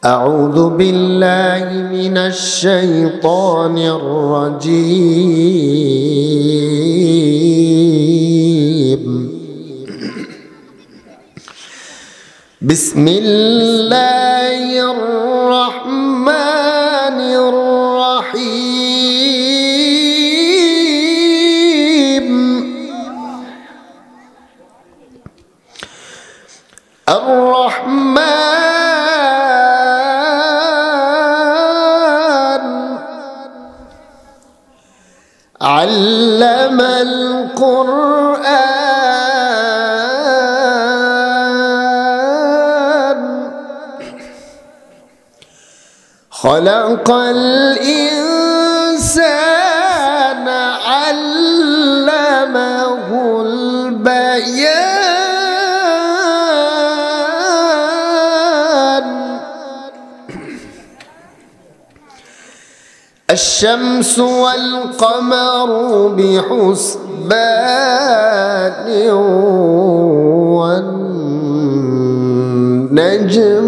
أعوذ بالله من الشيطان الرجيم بسم الله الرحمن الرحيم الرحمن علم القرآن خلق الإنسان علمه البيان الشمس والقمر بحسبان والنجم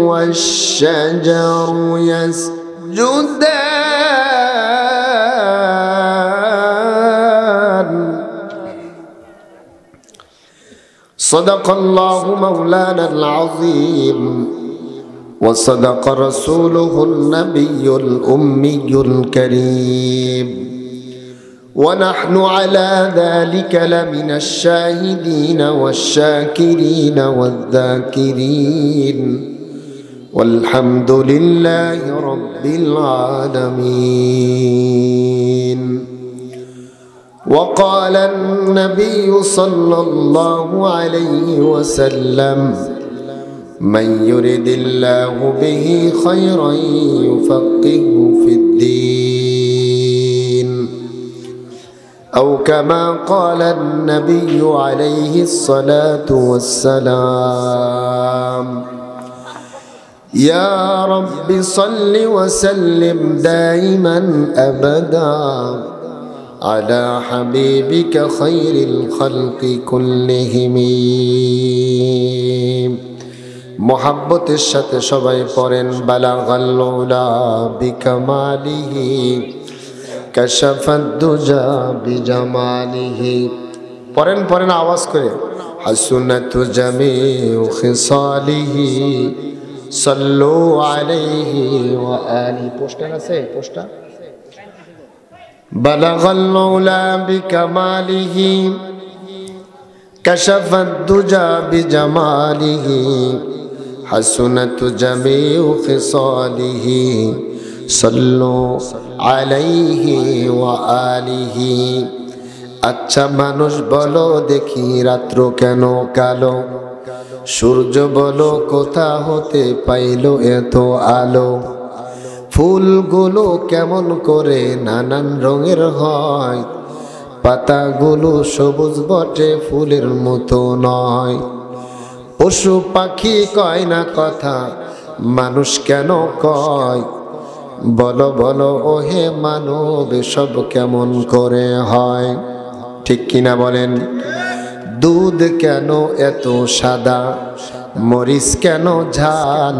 والشجر يسجدان صدق الله مولانا العظيم وصدق رسوله النبي الأمي الكريم ونحن على ذلك لمن الشاهدين والشاكرين والذاكرين والحمد لله رب العالمين. وقال النبي صلى الله عليه وسلم من يرد الله به خيرا يفقهه في الدين أو كما قال النبي عليه الصلاة والسلام. يا رب صل وسلم دائما أبدا على حبيبك خير الخلق كلهم. محبতের সাথে সবাই পড়েন বালাগাল উলা বিকামালিহি কাশাফাদ দুজা বিজামালিহি। পড়েন পড়েন আওয়াজ করে। হাসুনাতু জামিউ খিসালিহি সাল্লু আলাইহি ওয়া আলি। পোস্টার আছে পোস্টার। بلغ العلا بكماله كشف الدجى بجماله حسنت جميع خصاله صلوا عليه وآله। আচ্ছা মানুষ বলো দেখি রাত্র কেন কালো, সূর্য বলো কোথা হতে পাইলো এত আলো, ফুলগুলো কেমন করে নানান রঙের হয়, পাতাগুলো সবুজ বটে ফুলের মতো নয়, পশু পাখি কয় না কথা মানুষ কেন কয়, বলো বলো ওহে মানব সব কেমন করে হয়। ঠিক কিনা বলেন? দুধ কেন এত সাদা, মরিচ কেন ঝাল,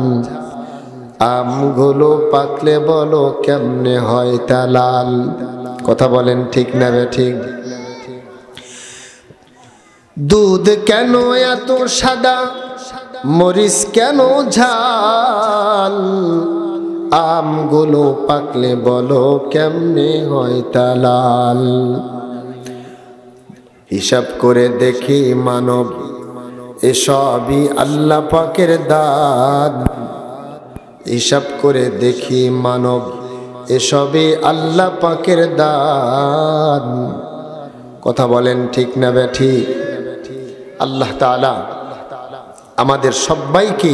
আমগুলো পাকলে বলো কেমনে হয় তা লাল। কথা বলেন ঠিক না ঠিক? দুধ কেন এত সাদা, মরিচ কেন ঝাল, আমগুলো পাকলে বলো কেমনে হয় তা লাল। হিসাব করে দেখি মানব এসবই আল্লাহ পাকের দান, হিসাব করে দেখি মানব এসবই আল্লাহ পাকের দান। কথা বলেন ঠিক না ঠিক? আল্লাহ তাআলা আমাদের সবাইকে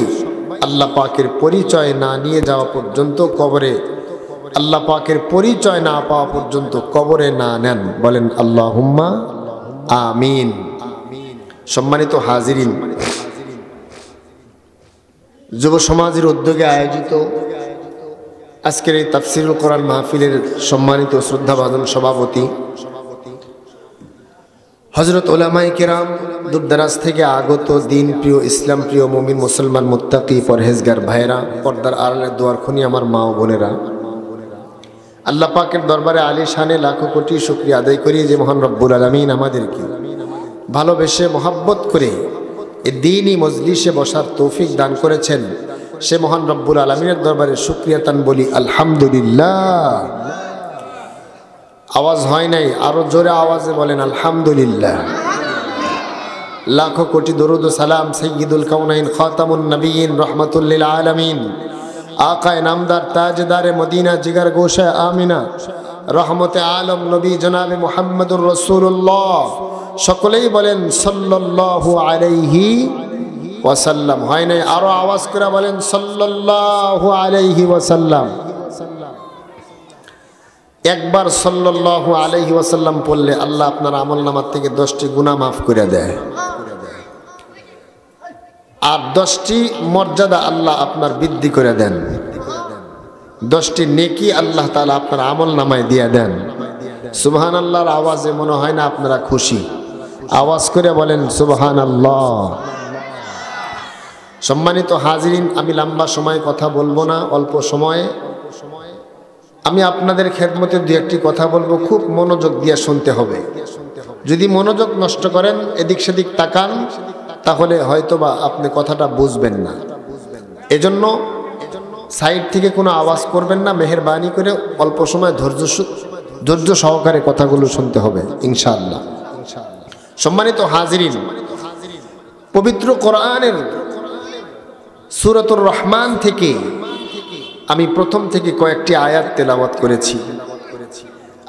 আল্লাহ পাকের পরিচয় না নিয়ে যাওয়া পর্যন্ত কবরে, আল্লাহ পাকের পরিচয় না পাওয়া পর্যন্ত কবরে না নেন। বলেন আল্লাহুম্মা আমিন। সম্মানিত হাজিরিন, যুব সমাজের উদ্যোগে আয়োজিত আজকের এই তাফসিরুল কোরআন মাহফিলের সম্মানিত শ্রদ্ধাভাজন সভাপতি হযরত উলামায়ে কেরাম, দূরদরাজ থেকে আগত দিন প্রিয়, ইসলাম প্রিয় মুমিন মুসলমান মুত্তাকি পরহেজগার ভাইরা, পর্দার আড়ালে দুয়ার খুনি আমার মা ও বোনেরা, আল্লাহ পাকের দরবারে আলিশানে লাখো কোটি শুকরিয়া আদায় করি যে মহান রব্বুল আলামিন আমাদেরকে ভালোবেসে মহব্বত করে এই দ্বীনি মজলিসে বসার তৌফিক দান করেছেন। সে মহান রব্বুল আলামিনের দরবারে শুকরিয়া তান বলি আলহামদুলিল্লাহ। আওয়াজ হয় নাই, আরো জোরে আওয়াজে বলেন আলহামদুলিল্লাহ। লাখো কোটি দরুদ ও সালাম সাইয়্যিদুল কাউনাইন খাতামুন নবিয়্যিন রাহমাতুল লিল আলামিন আকায়ে নামদার তাজদারে মদিনা জিগার গোশা আমিনা রহমতে আলম নবী জনাবে মুহাম্মদুর রাসূলুল্লাহ, সকলেই বলেন সাল্লাল্লাহু আলাইহি ওয়াসাল্লাম। হয় নাই, আরো আওয়াজ করে বলেন সাল্লাল্লাহু আলাইহি ওয়াসাল্লাম। একবার সাল্লাল্লাহু আলাইহি ওয়াসাল্লাম পড়লে আল্লাহ আপনার আমলনামার থেকে 10টি গুনাহ মাফ করে দেয়, আর 10টি মর্যাদা আল্লাহ আপনার বৃদ্ধি করে দেন, 10টি নেকি আল্লাহ তাআলা আপনার আমলনামায় দিয়ে দেন। সুবহানাল্লাহর আওয়াজে মনে হয় না আপনারা খুশি? আওয়াজ করে বলেন সুবহানাল্লাহ। সম্মানিত হাজিরিন, আমি লম্বা সময় কথা বলবো না, অল্প সময়ে আমি আপনাদের খেদমতে দু একটি কথা বলবো, খুব মনোযোগ দিয়ে শুনতে হবে। যদি মনোযোগ নষ্ট করেন, এদিক সেদিক তাকান, তাহলে হয়তোবা আপনি কথাটা বুঝবেন না। এজন্য সাইড থেকে কোনো আওয়াজ করবেন না, মেহেরবানি করে অল্প সময় ধৈর্য সহকারে কথাগুলো শুনতে হবে ইনশাআল্লাহ। সম্মানিত হাজিরিন, পবিত্র কোরআনের সূরাতুর রহমান থেকে আমি প্রথম থেকে কয়েকটি আয়াত তেলাওয়াত করেছি।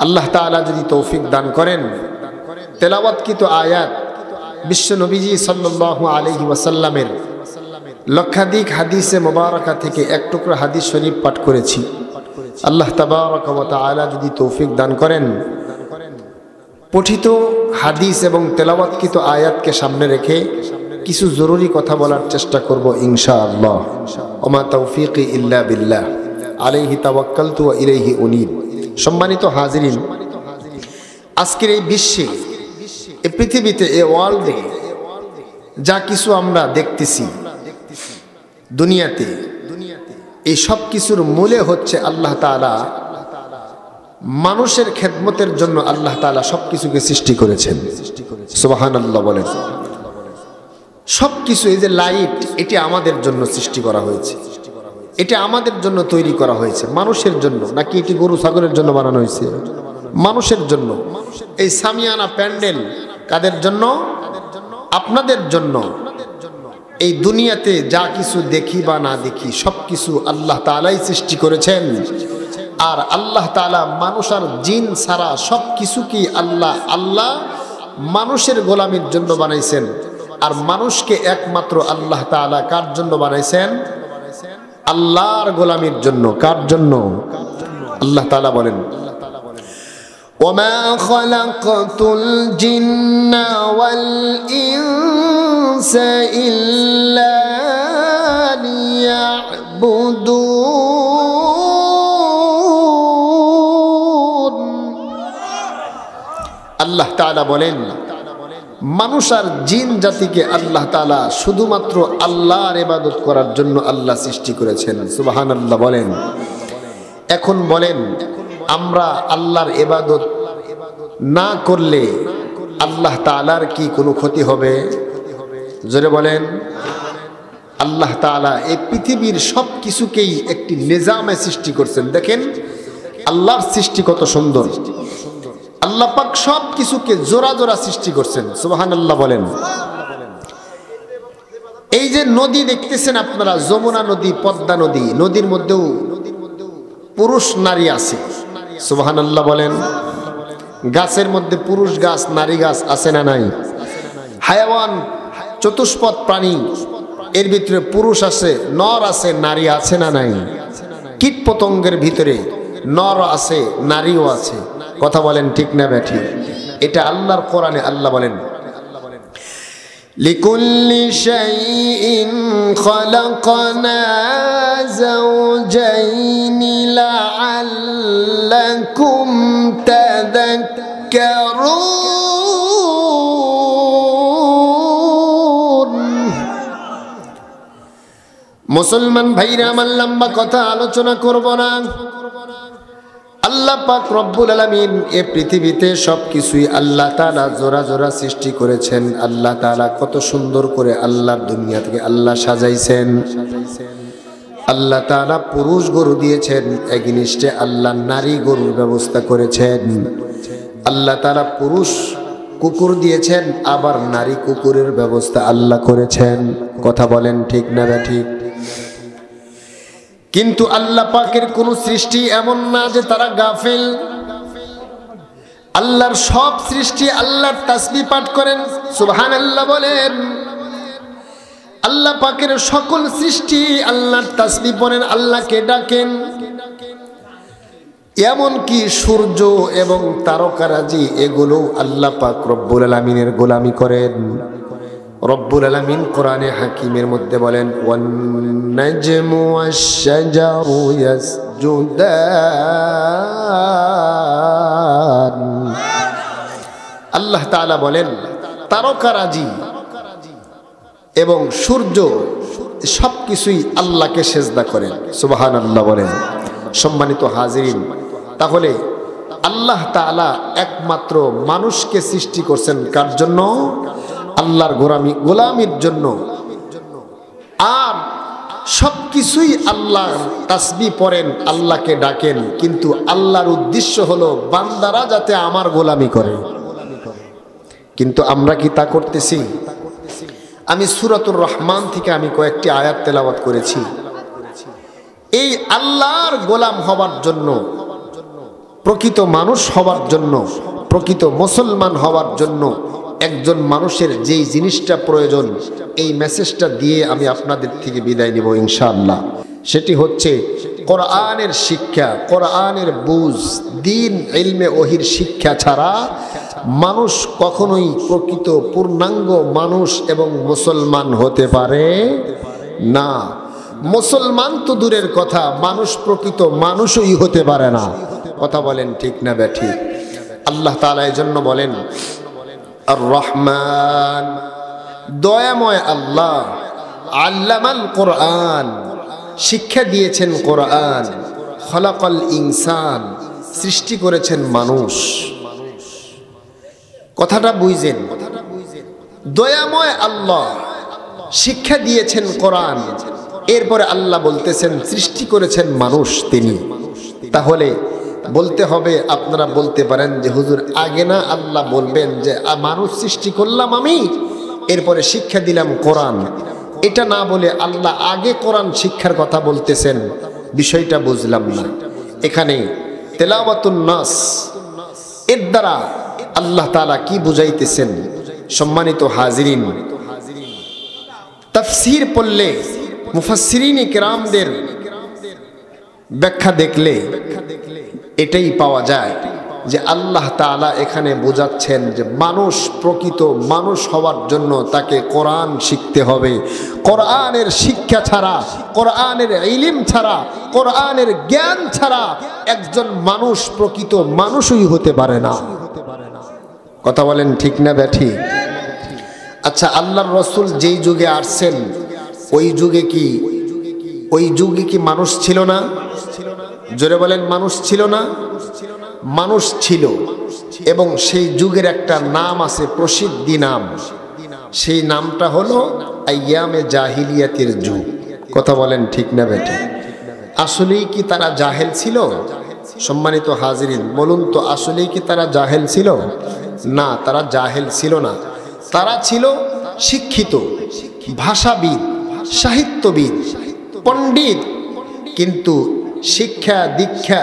আল্লাহ তাআলা যদি তৌফিক দান করেন, তেলাওয়াতকৃত আয়াত বিশ্ব নবীজি সাল্লাল্লাহু আলাইহি ওয়াসাল্লামের লক্ষাধিক হাদিসে মুবারাকা থেকে এক টুকরা হাদিস শরীফ পাঠ করেছি। আল্লাহ তাবারাকা ওয়া তাআলা যদি তৌফিক দান করেন, পঠিত হাদিস এবং তেলাওয়াতকৃত আয়াতকে সামনে রেখে কিছু জরুরি কথা বলার চেষ্টা করব ইনশাআল্লাহ। ওমা তাওফীকি ইল্লা বিল্লাহ, আলাইহি তাওয়াক্কালতু ওয়া ইলাইহি উনীব। সম্মানিত হাজিরিন, আজকের এই বিশ্বে, এই পৃথিবীতে, এই ওয়ার্ল্ডে যা কিছু আমরা দেখতেছি দুনিয়াতে, এই সব কিছুর মূলে হচ্ছে আল্লাহ তাআলা মানুষের খেদমতের জন্য আল্লাহ তাআলা সব কিছুকে সৃষ্টি করেছেন। সুবহানাল্লাহ বলেন। সব কিছু, এই যে লাইট, এটি আমাদের জন্য সৃষ্টি করা হয়েছে, এটা আমাদের জন্য তৈরি করা হয়েছে, মানুষের জন্য। নাকি এটি গরু ছাগলের জন্য বানানো হয়েছে? মানুষের জন্য। এই সামিয়ানা প্যান্ডেল কাদের জন্য? আপনাদের জন্য। এই দুনিয়াতে যা কিছু দেখি বা না দেখি সব কিছু আল্লাহ তাআলাই সৃষ্টি করেছেন। আর আল্লাহ তাআলা মানুষ আর জিন ছাড়া সব কিছুকেই আল্লাহ মানুষের গোলামির জন্য বানাইছেন। আর মানুষকে একমাত্র আল্লাহ তাআলা কার জন্য বানাইছেন? আল্লাহর গোলামির জন্য। কার জন্য? আল্লাহ তাআলা বলেন, ওমা খালাকাতুল জিন্না ওয়াল ইনসা ইল্লা লিয়াবুদুন। আল্লাহ তাআলা বলেন, মানুষ আর জিন জাতিকে আল্লাহ তাআলা শুধুমাত্র আল্লাহর ইবাদত করার জন্য আল্লাহ সৃষ্টি করেছেন। সুবহানাল্লাহ বলেন। এখন বলেন, আমরা আল্লাহর ইবাদত না করলে আল্লাহ তাআলার কি কোনো ক্ষতি হবে? জোরে বলেন। আল্লাহ তাআলা এই পৃথিবীর সব কিছুকেই একটি নিজামে সৃষ্টি করছেন। দেখেন আল্লাহর সৃষ্টি কত সুন্দর। আল্লাহ পাক সব কিছুকে জোড়া জোড়া সৃষ্টি করছেন। সুবহানাল্লাহ বলেন। এই যে নদী দেখতেছেন আপনারা, যমুনা নদী, পদ্মা নদী, নদীর মধ্যেও পুরুষ নারী আছে। সুবহানাল্লাহ বলেন। গাছের মধ্যে পুরুষ গাছ, নারী গাছ আছে না নাই? হায়াওয়ান, চতুষ্পদ প্রাণী, এর ভিতরে পুরুষ আছে, নর আছে, নারী আছে না নাই? কীট পতঙ্গের ভিতরে নর আছে, নারীও আছে। কথা বলেন ঠিক না ব্যাঠি? এটা আল্লাহর কোরআনে আল্লাহ বলেন, লিকুল্লি শাইইন খালাকনা যাওজাইনি লাআল্লাকুম তাযাক্কারুন। মুসলমান ভাইরা আমার লম্বা কথা আলোচনা করব না। আল্লাহ পাক রব্বুল আলামিন এই পৃথিবীতে সবকিছুই আল্লাহ তাআলা জোড়া জোড়া সৃষ্টি করেছেন। আল্লাহ তাআলা কত সুন্দর করে আল্লাহর দুনিয়া থেকে আল্লাহ সাজাইছেন। আল্লাহ তাআলা পুরুষ গরু দিয়েছেন, এগনিস্টে আল্লাহ নারী গরুর ব্যবস্থা করেছেন। আল্লাহ তাআলা পুরুষ কুকুর দিয়েছেন, আবার নারী কুকুরের ব্যবস্থা আল্লাহ করেছেন। কথা বলেন ঠিক না ঠিক? কিন্তু আল্লাহ পাকের কোন সৃষ্টি এমন না যে তারা গাফিল। আল্লাহর সব সৃষ্টি আল্লাহর তাসবিহ পাঠ করেন, সুবহানাল্লাহ বলেন। আল্লাহ পাকের সকল সৃষ্টি আল্লাহর তাসবিহ পড়েন, আল্লাহকে ডাকেন। এমনকি সূর্য এবং তারকারাজি এগুলো আল্লাহ পাক রব্বুল আলামিনের গোলামি করেন। রব্বুল আলামিন কোরআনে হাকিমের মধ্যে বলেন, ওয়ান নাজমু ওয়াশ-শাজারু ইয়াসজুদান। আল্লাহ তাআলা বলেন তারকারাজি এবং সূর্য সবকিছুই আল্লাহকে সেজদা করেন, সুবহানাল্লাহ বলেন। সম্মানিত হাজিরিন, তাহলে আল্লাহ তাআলা একমাত্র মানুষকে সৃষ্টি করছেন কার জন্য? আল্লাহর গোলামির জন্য। আর সবকিছুই আল্লাহর তাসবিহ পড়েন, আল্লাহকে ডাকেন, কিন্তু আল্লাহর উদ্দেশ্য হলো বান্দারা যাতে আমার গোলামি করে। কিন্তু আমরা কি তা করতেছি? আমি সূরাতুর রহমান থেকে আমি কয়েকটি আয়াত তেলাওয়াত করেছি। এই আল্লাহর গোলাম হবার জন্য, প্রকৃত মানুষ হবার জন্য, প্রকৃত মুসলমান হওয়ার জন্য একজন মানুষের যেই জিনিসটা প্রয়োজন, এই মেসেজটা দিয়ে আমি আপনাদের থেকে বিদায় নিব ইনশাআল্লাহ। সেটি হচ্ছে কোরআনের শিক্ষা, কোরআনের বুঝ। দ্বীন ইলমে ওহির শিক্ষা ছাড়া মানুষ কখনোই প্রকৃত পূর্ণাঙ্গ মানুষ এবং মুসলমান হতে পারে না। মুসলমান তো দূরের কথা, মানুষ প্রকৃত মানুষই হতে পারে না। কথা বলেন ঠিক না ঠিক? আল্লাহ তাআলা এজন্য বলেন আর রহমান, দয়াময় আল্লাহ, আল্লামাল কোরআন, শিক্ষা দিয়েছেন কোরআন, খলাকাল ইনসান, সৃষ্টি করেছেন মানুষ। কথাটা বুঝেন, দয়াময় আল্লাহ শিক্ষা দিয়েছেন কোরআন, এরপরে আল্লাহ বলতেছেন সৃষ্টি করেছেন মানুষ তিনি। তাহলে বলতে হবে, আপনারা বলতে পারেন যে হুজুর আগে না আল্লাহ বলবেন যে মানুষ সৃষ্টি করলাম আমি, এরপরে শিক্ষা দিলাম কোরআন। এটা না বলে আল্লাহ আগে কোরআন শিক্ষার কথা বলতেছেন, বিষয়টা বুঝলাম না। এখানে তেলাওয়াতুন নাস এর দ্বারা আল্লাহ তাআলা কি বুঝাইতেছেন? সম্মানিত হাজিরিন, তাফসীর পড়লে মুফাসসিরিনে কেরামদের ব্যাখ্যা দেখলে এটাই পাওয়া যায় যে আল্লাহ তাআলা এখানে বোঝাচ্ছেন যে মানুষ প্রকৃত মানুষ হওয়ার জন্য তাকে কোরআন শিখতে হবে। কোরআনের শিক্ষা ছাড়া, কোরআনের ইলম ছাড়া, কোরআনের জ্ঞান ছাড়া একজন মানুষ প্রকৃত মানুষই হতে পারে না। কথা বলেন ঠিক না ঠিক? আচ্ছা, আল্লাহর রাসূল যেই যুগে আসছেন ওই যুগে কি মানুষ ছিল না? জোরে বলেন, মানুষ ছিল না? মানুষ ছিল, এবং সেই যুগের একটা নাম আছে, প্রসিদ্ধি নাম। সেই নামটা হলো আইয়ামে জাহিলিয়াতের যুগ। কথা বলেন ঠিক না বেটি? আসলেই কি তারা জাহেল ছিল? সম্মানিত হাজিরিন, বলুন তো, আসলেই কি তারা জাহেল ছিল? না, তারা জাহেল ছিল না। তারা ছিল শিক্ষিত, ভাষাবিদ, সাহিত্যবিদ, পণ্ডিত, কিন্তু শিক্ষা দীক্ষা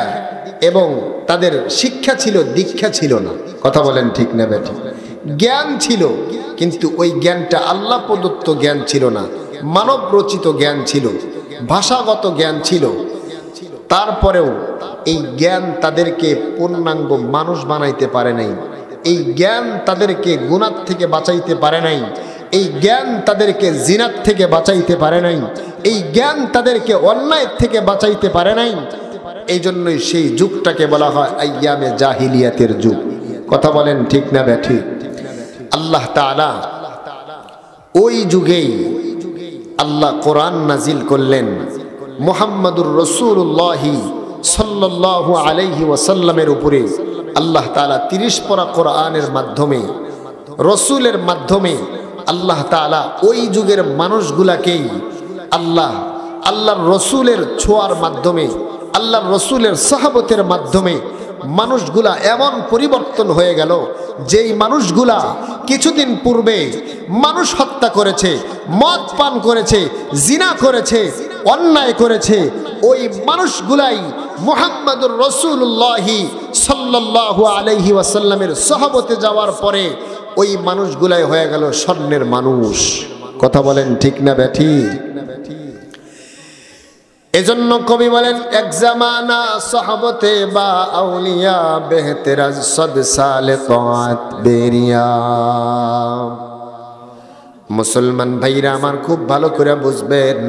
এবং তাদের শিক্ষা ছিল, দীক্ষা ছিল না। কথা বলেন ঠিক না বেটি? জ্ঞান ছিল, কিন্তু ওই জ্ঞানটা আল্লাহ প্রদত্ত জ্ঞান ছিল না, মানব রচিত জ্ঞান ছিল, ভাষাগত জ্ঞান ছিল। তারপরেও এই জ্ঞান তাদেরকে পূর্ণাঙ্গ মানুষ বানাইতে পারে নাই। এই জ্ঞান তাদেরকে গুনাহ থেকে বাঁচাইতে পারে নাই। এই জ্ঞান তাদেরকে জিনাত থেকে বাঁচাইতে পারে নাই। এই জ্ঞান তাদেরকে অন্যায় থেকে বাঁচাইতে পারে নাই। এই জন্যই সেই যুগটাকে বলা হয় আইয়ামে জাহিলিয়াতের যুগ। কথা বলেন ঠিক না ব্যাঠি? আল্লাহ তাআলা ওই যুগেই আল্লাহ কোরআন নাজিল করলেন। মুহাম্মাদুর রাসূলুল্লাহ সাল্লাল্লাহু আলাইহি ওয়াসাল্লামের উপরে আল্লাহ তাআলা 30 পারা কোরআনের মাধ্যমে, রসুলের মাধ্যমে আল্লাহ তাআলা ওই যুগের মানুষগুলাকেই আল্লাহর রসুলের ছোঁয়ার মাধ্যমে, আল্লাহর রসুলের সাহাবতের মাধ্যমে মানুষগুলা এমন পরিবর্তন হয়ে গেল, যেই মানুষগুলা কিছুদিন পূর্বে মানুষ হত্যা করেছে, মদ পান করেছে, জিনা করেছে, অন্যায় করেছে, ওই মানুষগুলাই মুহাম্মাদুর রাসূলুল্লাহ সাল্লাল্লাহু আলাইহি ওয়াসাল্লামের সাহাবতে যাওয়ার পরে ওই মানুষগুলাই হয়ে গেল স্বর্ণের মানুষ। কথা বলেন ঠিক না ব্যাঠিক? এজন্য কবি বলেন, এক জামানা সাহাবতে বা আউলিয়া বেহতেরাজ সদ সালে তাআত বেরিয়া। মুসলমান ভাইরা আমার খুব ভালো করে বুঝবেন,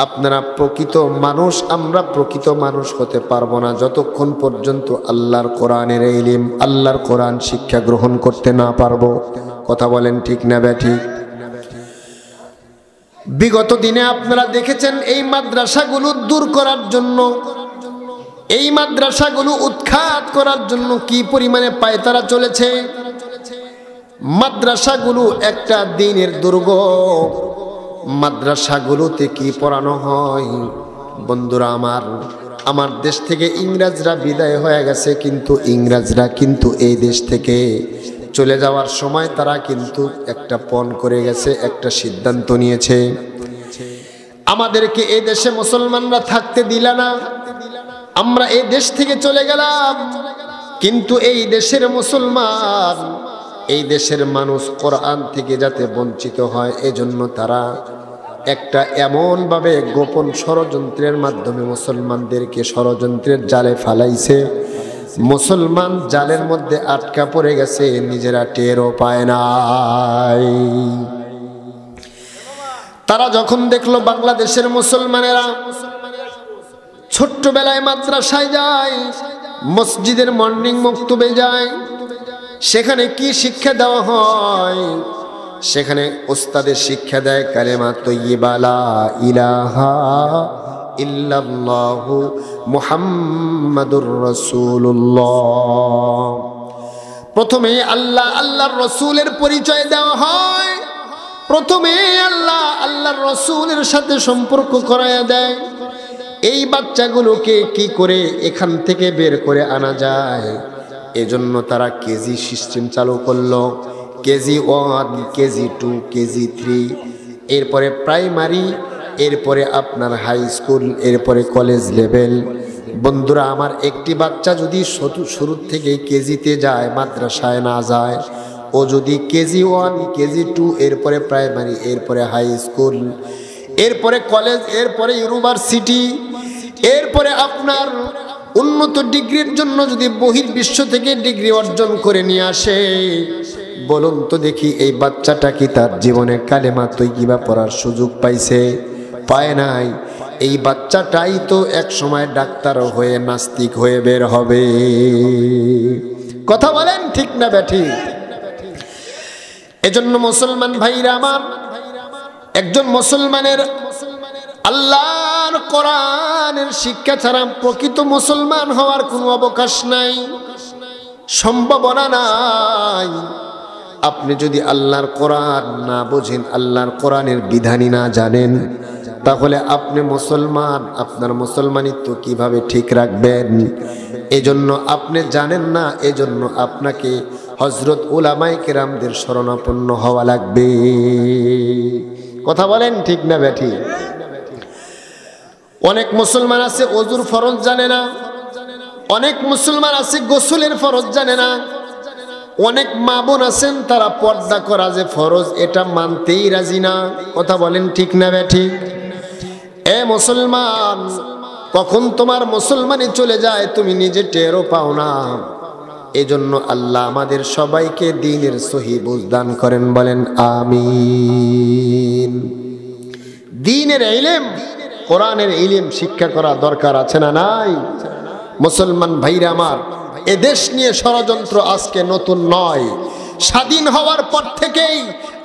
আপনারা প্রকৃত মানুষ, আমরা প্রকৃত মানুষ হতে পারবো না যতক্ষণ পর্যন্ত আল্লাহর কোরআনের ইলম, আল্লাহর কোরআন শিক্ষা গ্রহণ করতে না পারবো। কথা বলেন ঠিক না ব্যাঠিক? বিগত দিনে আপনারা দেখেছেন এই মাদ্রাসাগুলো দূর করার জন্য, এই মাদ্রাসাগুলো উৎখাত করার জন্য কি পরিমাণে পায়তারা চলেছে। মাদ্রাসাগুলো একটা দ্বীনের দুর্গ। মাদ্রাসাগুলোতে কি পড়ানো হয়? বন্ধুরা আমার দেশ থেকে ইংরেজরা বিদায় হয়ে গেছে, কিন্তু ইংরেজরা কিন্তু এই দেশ থেকে চলে যাওয়ার সময় তারা কিন্তু একটা পণ করে গেছে, একটা সিদ্ধান্ত নিয়েছে, আমাদেরকে এই দেশে মুসলমানরা থাকতে দিল না। আমরা এই দেশ থেকে চলে গেলাম, কিন্তু এই দেশের মুসলমান, এই দেশের মানুষ কোরআন থেকে যাতে বঞ্চিত হয়, এজন্য তারা একটা এমনভাবে গোপন ষড়যন্ত্রের মাধ্যমে মুসলমানদেরকে ষড়যন্ত্রের জালে ফালাইছে। মুসলমান জালের মধ্যে আটকা পড়ে গেছে, নিজেরা টেরও পায় নাই। তারা যখন দেখলো বাংলাদেশের মুসলমানেরা ছোট্টবেলায় মাদ্রাসায় যায়, মসজিদের মর্নিং মক্তবে যায়, সেখানে কি শিক্ষা দেওয়া হয়? সেখানে ওস্তাদের শিক্ষা দেয় কালেমা তয়্যিবা লা ইলাহা ইল্লাল্লাহু মুহাম্মাদুর রাসূলুল্লাহ। প্রথমে আল্লাহর রসুলের পরিচয় দেওয়া হয়, প্রথমে আল্লাহর রসুলের সাথে সম্পর্ক করায়া দেয়। এই বাচ্চাগুলোকে কি করে এখান থেকে বের করে আনা যায়, এজন্য তারা কেজি সিস্টেম চালু করলো। কেজি 1, কেজি 2, কেজি 3, এরপরে প্রাইমারি, এরপরে আপনার হাই স্কুল, এরপরে কলেজ লেভেল। বন্ধুরা আমার, একটি বাচ্চা যদি শুরু থেকে কেজিতে যায়, মাদ্রাসায় না যায়, ও যদি কেজি 1, কেজি 2, এরপরে প্রাইমারি, এরপরে হাই স্কুল, এরপরে কলেজ, এরপরে ইউনিভার্সিটি, এরপরে আপনার উন্নত ডিগ্রির জন্য যদি বহির্বিশ্ব থেকে ডিগ্রি অর্জন করে নিয়ে আসে, বলুন তো দেখি এই বাচ্চাটা কি তার জীবনে কালেমা তয়্যিবা পড়ার সুযোগ পাইছে? পায় নাই। এই বাচ্চাটাই তো এক সময় ডাক্তার হয়ে নাস্তিক হয়ে বের হবে। কথা বলেন ঠিক না ব্যাঠিক? এজন্য মুসলমান ভাইরা আমার, একজন মুসলমানের আল্লাহর কোরআনের শিক্ষা ছাড়া প্রকৃত মুসলমান হওয়ার কোনো অবকাশ নাই, সম্ভাবনা নাই। আপনি যদি আল্লাহর কোরআন না বোঝেন, আল্লাহর কোরআনের বিধানই না জানেন, তাহলে আপনি মুসলমান, আপনার মুসলমানিত্ব কিভাবে ঠিক রাখবেন? এজন্য আপনি জানেন না, এজন্য আপনাকে হযরত উলামায়ে কেরামদের শরণাপন্ন হওয়া লাগবে। কথা বলেন ঠিক না ব্যাঠি? অনেক মুসলমান আছে ওযুর ফরজ জানে না, অনেক মুসলমান আছে গোসলের ফরজ জানে না, অনেক মা বোন আছেন তারা পর্দা করা যে ফরজ এটা মানতেই রাজি না। কথা বলেন ঠিক না ব্যাঠি? এ মুসলমান, কখন তোমার মুসলমানি চলে যায় তুমি নিজে টেরও পাও না। এজন্য আল্লাহ আমাদের সবাইকে দ্বীনের সহি বুঝ দান করেন, বলেন আমিন। দ্বীনের ইলম, কোরআনের ইলম শিক্ষা করা দরকার আছে না নাই? মুসলমান ভাইরা আমার, এ দেশ নিয়ে ষড়যন্ত্র আজকে নতুন নয়, স্বাধীন হওয়ার পর থেকেই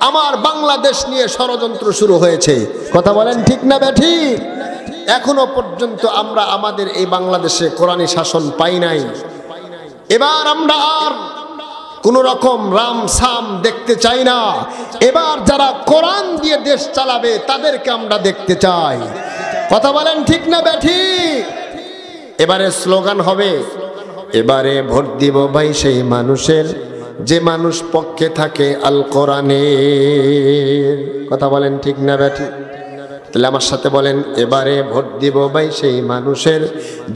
আমার বাংলাদেশ নিয়ে ষড়যন্ত্র শুরু হয়েছে। কথা বলেন ঠিক না বেঠিক? এখনো পর্যন্ত আমরা আমাদের এই বাংলাদেশে কোরআনী শাসন পাই নাই। এবার আমরা আর কোন রকম রাম সাম দেখতে চাই না। এবার যারা কোরআন দিয়ে দেশ চালাবে তাদেরকে আমরা দেখতে চাই। কথা বলেন ঠিক না বেঠিক? এবারে স্লোগান হবে, এবারে ভোট দিব ভাই সেই মানুষের যে মানুষ পক্ষে থাকে আল কোরআনের। কথা বলেন ঠিক না বেঠিক? তাহলে আমার সাথে বলেন, এবারে ভোট দিব ভাই সেই মানুষের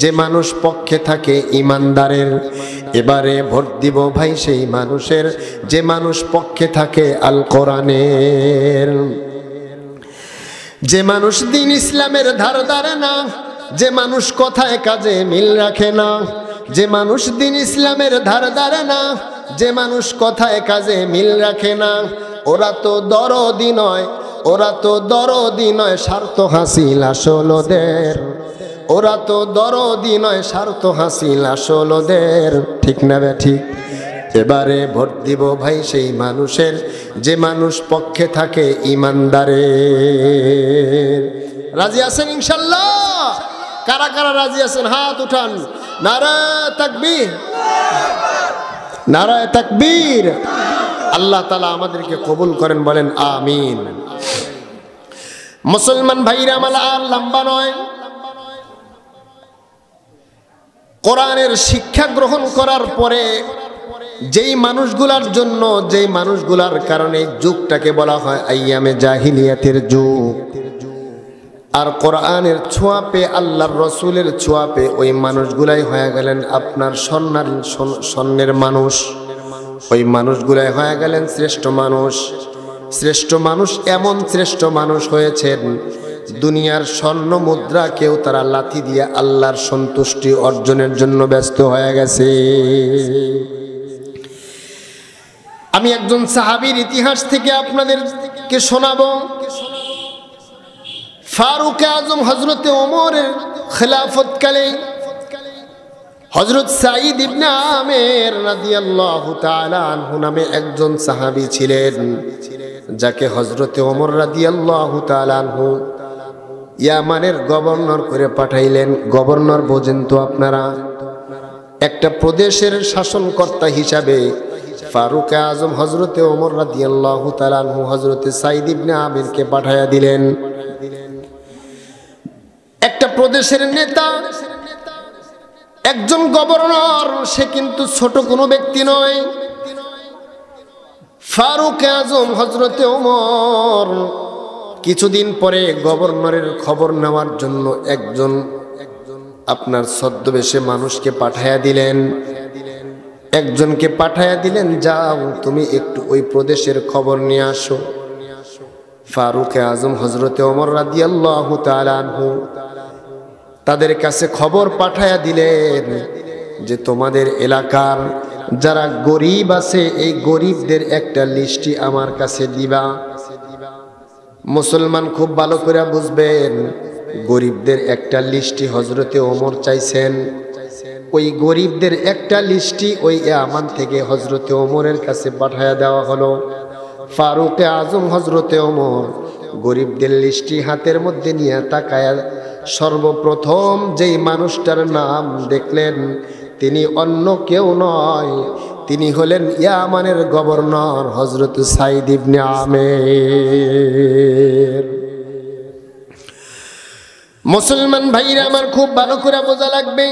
যে মানুষ পক্ষে থাকে ইমানদারের। এবারে ভোট দিব ভাই সেই মানুষের যে মানুষ পক্ষে থাকে আল কোরআনের। যে মানুষ দিন ইসলামের ধার ধারে না, যে মানুষ কথায় কাজে মিল রাখে না, যে মানুষ দিন ইসলামের ধার ধারে না, যে মানুষ কথায় কাজে মিল রাখে না, ওরা তো দরদি নয়, ওরা তো দরদি নয়, স্বার্থ হাসিল আসল ওদের। ওরা তো দরদি নয়, স্বার্থ হাসিল আসল ওদের। ঠিক না বেঠিক? এবারে ভোট দিব ভাই সেই মানুষের যে মানুষ পক্ষে থাকে ইমানদারের। রাজি আছেন ইনশাল্লাহ? কারা কারা রাজি আছেন হাত উঠান। নারায়ে তাকবীর, নারায়ে তাকবীর। আল্লাহ তাআলা আমাদেরকে কবুল করেন, বলেন আমিন। মুসলমান ভাইরা আমার আর লম্বা নয়, কোরআনের শিক্ষা গ্রহণ করার পরে যেই মানুষগুলার জন্য, যেই মানুষগুলার কারণে যুগটাকে বলা হয় আইয়ামে জাহিলিয়াতের যুগ, আর কোরআনের ছোঁয়া পেয়ে আল্লাহর রসুলের ছোঁয়া পেয়ে ওই মানুষগুলাই হয়ে গেলেন আপনার স্বর্ণের মানুষ। ওই মানুষগুলাই হয়ে গেলেন শ্রেষ্ঠ মানুষ। শ্রেষ্ঠ মানুষ এমন শ্রেষ্ঠ মানুষ হয়েছেন, দুনিয়ার স্বর্ণ মুদ্রা কেউ তারা লাথি দিয়ে আল্লাহর সন্তুষ্টি অর্জনের জন্য ব্যস্ত হয়ে গেছে। আমি একজন সাহাবীর ইতিহাস থেকে আপনাদেরকে শোনাবো। ফারুক আজম হযরতে ওমরের খেলাফতকালে হযরত সাঈদ ইবনে আমের রাদিয়াল্লাহু তাআলা আনহু নামে একজন সাহাবী ছিলেন, যাকে হযরতে ওমর রাদিয়াল্লাহু তাআলা আনহু ইয়ামানের গভর্নর করে পাঠাইলেন। গভর্নর বোঝেন তো আপনারা, একটা প্রদেশের শাসনকর্তা হিসাবে ফারুক আজম হযরতে ওমর রাদিয়াল্লাহু তাআলা আনহু হযরতে সাঈদ ইবনে আমিরকে পাঠায়া দিলেন। একটা প্রদেশের নেতা, একজন গভর্নর, সে কিন্তু ছোট কোনো ব্যক্তি নয়। ফারুক আজম হযরতে ওমর কিছুদিন পরে গভর্নরের খবর নেওয়ার জন্য একজন আপনার ছদ্মবেশে মানুষকে পাঠায়া দিলেন। একজনকে পাঠায়া দিলেন, যাও তুমি একটু ওই প্রদেশের খবর নিয়ে আসো। ফারুক আজম হযরতে ওমর রাদিয়াল্লাহু তাআলা আনহু তাদের কাছে খবর পাঠায়া দিলেন যে তোমাদের এলাকার যারা গরিব আছে এই গরিবদের একটা লিস্টি আমার কাছে দিবা। মুসলমান খুব ভালো করে বুঝবেন, গরিবদের একটা লিস্টি হযরতে ওমর চাইছেন। ওই গরিবদের একটা লিস্টি ওই ইয়ামান থেকে হযরতে ওমরের কাছে পাঠায়া দেওয়া হলো। ফারুক আজম হযরতে ওমর গরিবদের লিস্টি হাতের মধ্যে নিয়ে তাকায়া সর্বপ্রথম যেই মানুষটার নাম দেখলেন, তিনি অন্য কেউ নয়, তিনি হলেন ইয়ামানের গভর্নর হযরত সাঈদ ইবনে আমের। মুসলমান ভাইরা আমার খুব ভালো করে বোঝা লাগবে,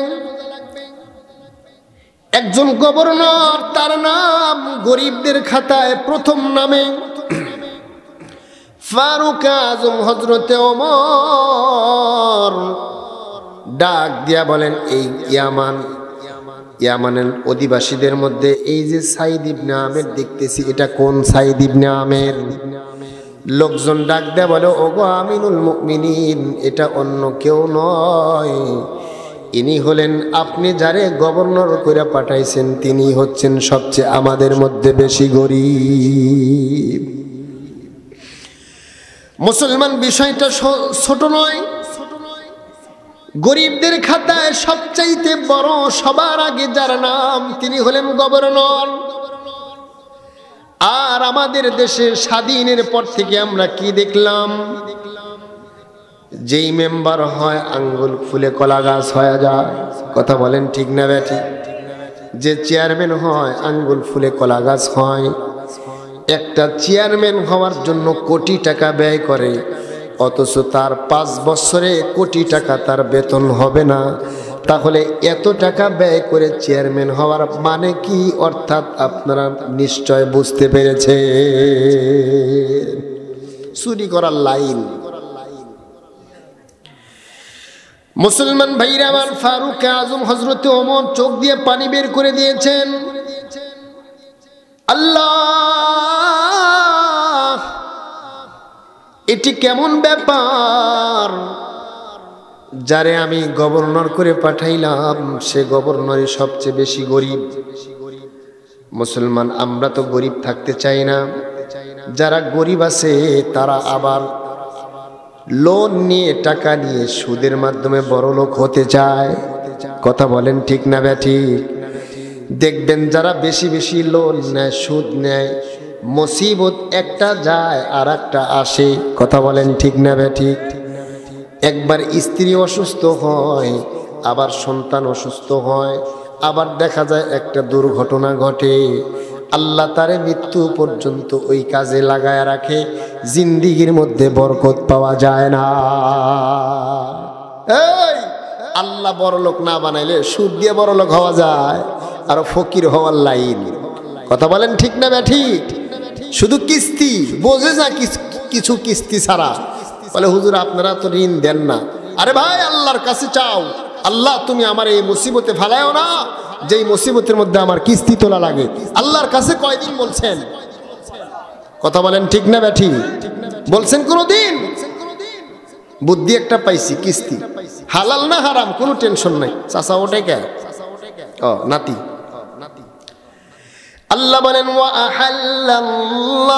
একজন গভর্নর, তার নাম গরিবদের খাতায় প্রথম নামে ফারুক আজম হযরতে ওমর ডাক দিয়া বলেন, এই ইয়ামানের অধিবাসীদের মধ্যে এই যে সাঈদ ইবনে আমের দেখতেছি, এটা কোন সাঈদ ইবনে আমের? লোকজন ডাক দেয়া বলে, ওগো আমিনুল মুমিনিন, এটা অন্য কেউ নয়, ইনি হলেন আপনি যারে গভর্নর করে পাঠাইছেন, তিনি হচ্ছেন সবচেয়ে আমাদের মধ্যে বেশি গরিব। মুসলমান, বিষয়টা ছোট নয়। গরিবদের খাতায় সবচাইতে বড়, সবার আগে যার নাম, তিনি হলেন গভর্নর। আমাদের দেশে স্বাধীনের পর থেকে আমরা কি দেখলাম? যেই মেম্বার হয় আঙ্গুল ফুলে কলা গাছ হয়ে যায়। কথা বলেন ঠিক না ব্যাটি? যে চেয়ারম্যান হয় আঙ্গুল ফুলে কলা গাছ হয়। একটা চেয়ারম্যান হওয়ার জন্য কোটি টাকা ব্যয় করে, অথচ তার 5 বছরে কোটি টাকা তার বেতন হবে না। তাহলে এত টাকা ব্যয় করে চেয়ারম্যান হওয়ার মানে কি? অর্থাৎ আপনারা নিশ্চয় বুঝতে পেরেছে, চুরি করার লাইন। মুসলমান ভাইরা আমার, ফারুক আজম হযরত ওমর চোখ দিয়ে পানি বের করে দিয়েছেন। আল্লাহ, এটি কেমন ব্যাপার? যারে আমি গভর্নর করে পাঠাইলাম সে গভর্নরই সবচেয়ে বেশি গরিব। মুসলমান আমরা তো গরিব থাকতে চাই না। যারা গরিব আছে তারা আবার লোন নিয়ে, টাকা নিয়ে, সুদের মাধ্যমে বড়লোক হতে চায়। কথা বলেন ঠিক না ব্যাঠিক? দেখবেন যারা বেশি বেশি লোন নেয়, সুদ নেয়, মুসিবত একটা যায় আর একটা আসে। কথা বলেন ঠিক না ব্যাঠিক? একবার স্ত্রী অসুস্থ হয়, আবার সন্তান অসুস্থ হয়, আবার দেখা যায় একটা দুর্ঘটনা ঘটে, আল্লাহ তারে মৃত্যু পর্যন্ত ওই কাজে লাগায় রাখে। জিন্দিগির মধ্যে বরকত পাওয়া যায় না। এই আল্লাহ বড়লোক না বানাইলে সুদ দিয়ে বড়লোক হওয়া যায়, আর ফকির হওয়ার লাইন। কথা বলেন ঠিক না ব্যাঠিক? শুধু কিস্তি বোঝে না, কিছু কিস্তি ছাড়া। বলে হুজুর আপনারা তো ঋণ দেন না। আরে ভাই আল্লাহর কাছে চাও, আল্লাহ তুমি আমার এই মুসিবতে ফেলায়ও না, যেই মুসিবতের মধ্যে আমার কিস্তি তোলা লাগে। আল্লাহর কাছে কয়দিন বলছেন? কথা বলেন ঠিক না ব্যাঠি? বলছেন কোনদিন? বুদ্ধি একটা পাইছি, কিস্তি হালাল না হারাম কোনো টেনশন নাই। চাচা ওটাই কে? ও নাতি। আল্লাহ বলেন ওয়া আহাল্লাল্লাহু